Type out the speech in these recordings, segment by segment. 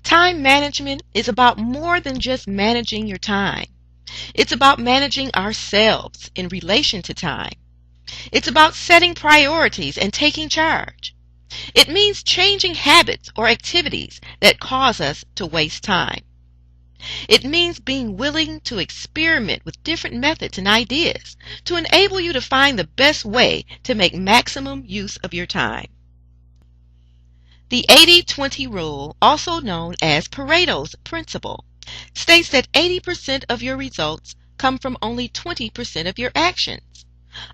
Time management is about more than just managing your time. It's about managing ourselves in relation to time. It's about setting priorities and taking charge. It means changing habits or activities that cause us to waste time. It means being willing to experiment with different methods and ideas to enable you to find the best way to make maximum use of your time. The 80-20 rule, also known as Pareto's principle, states that 80% of your results come from only 20% of your actions.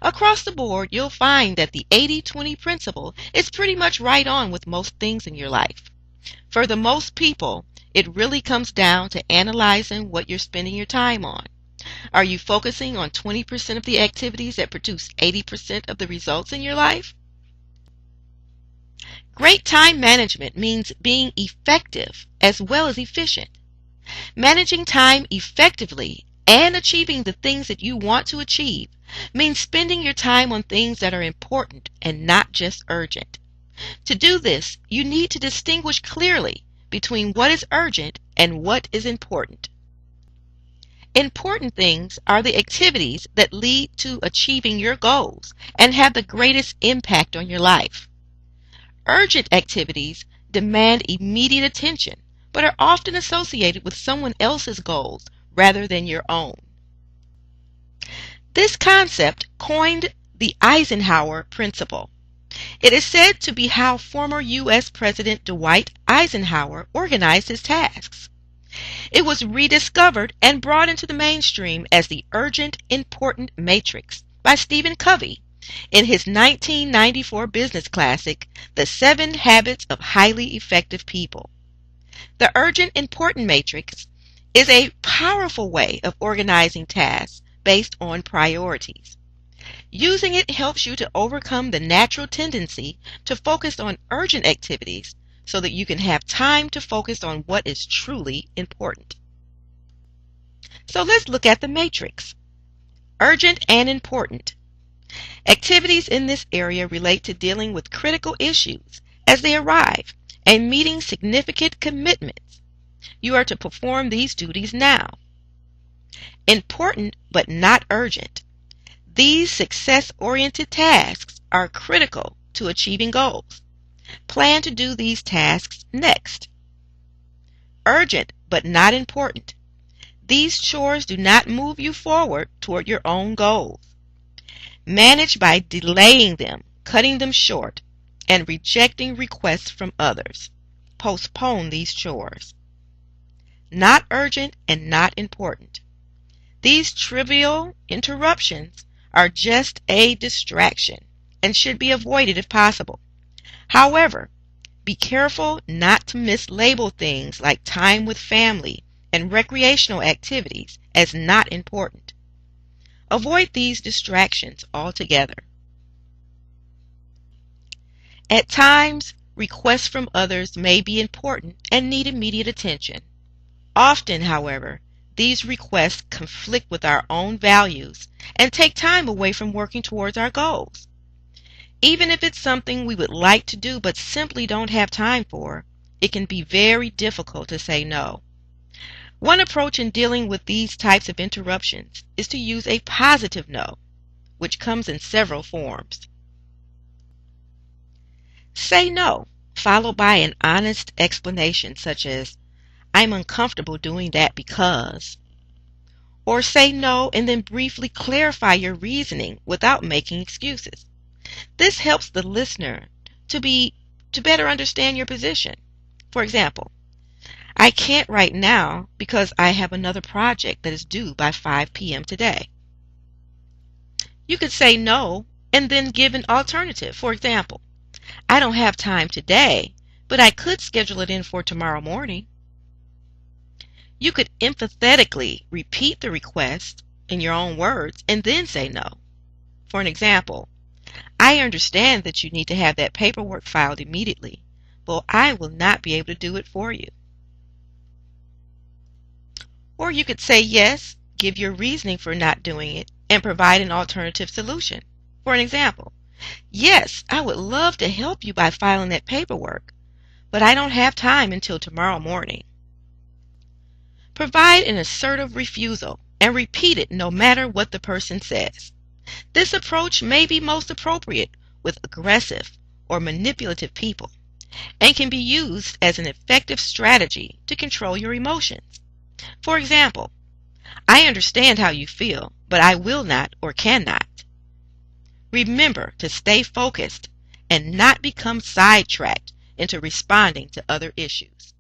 Across the board, you'll find that the 80-20 principle is pretty much right on with most things in your life. For the most people, it really comes down to analyzing what you're spending your time on. Are you focusing on 20% of the activities that produce 80% of the results in your life? Great time management means being effective as well as efficient. Managing time effectively and achieving the things that you want to achieve means spending your time on things that are important and not just urgent. To do this, you need to distinguish clearly between what is urgent and what is important. Important things are the activities that lead to achieving your goals and have the greatest impact on your life. Urgent activities demand immediate attention, but are often associated with someone else's goals rather than your own. This concept coined the Eisenhower principle. It is said to be how former U.S. President Dwight Eisenhower organized his tasks. It was rediscovered and brought into the mainstream as the Urgent Important Matrix by Stephen Covey in his 1994 business classic, The 7 Habits of Highly Effective People. The Urgent Important Matrix is a powerful way of organizing tasks based on priorities. Using it helps you to overcome the natural tendency to focus on urgent activities so that you can have time to focus on what is truly important. So let's look at the matrix. Urgent and important. Activities in this area relate to dealing with critical issues as they arrive and meeting significant commitments. You are to perform these duties now. Important but not urgent. These success-oriented tasks are critical to achieving goals. Plan to do these tasks next. Urgent but not important. These chores do not move you forward toward your own goals. Manage by delaying them, cutting them short, and rejecting requests from others. Postpone these chores. Not urgent and not important. These trivial interruptions are just a distraction and should be avoided if possible. However, be careful not to mislabel things like time with family and recreational activities as not important. Avoid these distractions altogether. At times, requests from others may be important and need immediate attention. Often, however, these requests conflict with our own values and take time away from working towards our goals. Even if it's something we would like to do but simply don't have time for, it can be very difficult to say no. One approach in dealing with these types of interruptions is to use a positive no, which comes in several forms. Say no, followed by an honest explanation such as, "I'm uncomfortable doing that because," or say no and then briefly clarify your reasoning without making excuses. This helps the listener to better understand your position. For example, "I can't right now because I have another project that is due by 5 p.m. today." You could say no and then give an alternative. For example, "I don't have time today, but I could schedule it in for tomorrow morning." You could emphatically repeat the request in your own words and then say no. For an example, "I understand that you need to have that paperwork filed immediately, but I will not be able to do it for you." Or you could say yes, give your reasoning for not doing it, and provide an alternative solution. For an example, "Yes, I would love to help you by filing that paperwork, but I don't have time until tomorrow morning. Provide an assertive refusal and repeat it no matter what the person says. This approach may be most appropriate with aggressive or manipulative people and can be used as an effective strategy to control your emotions. For example, I understand how you feel, but I will not or cannot. Remember to stay focused and not become sidetracked into responding to other issues.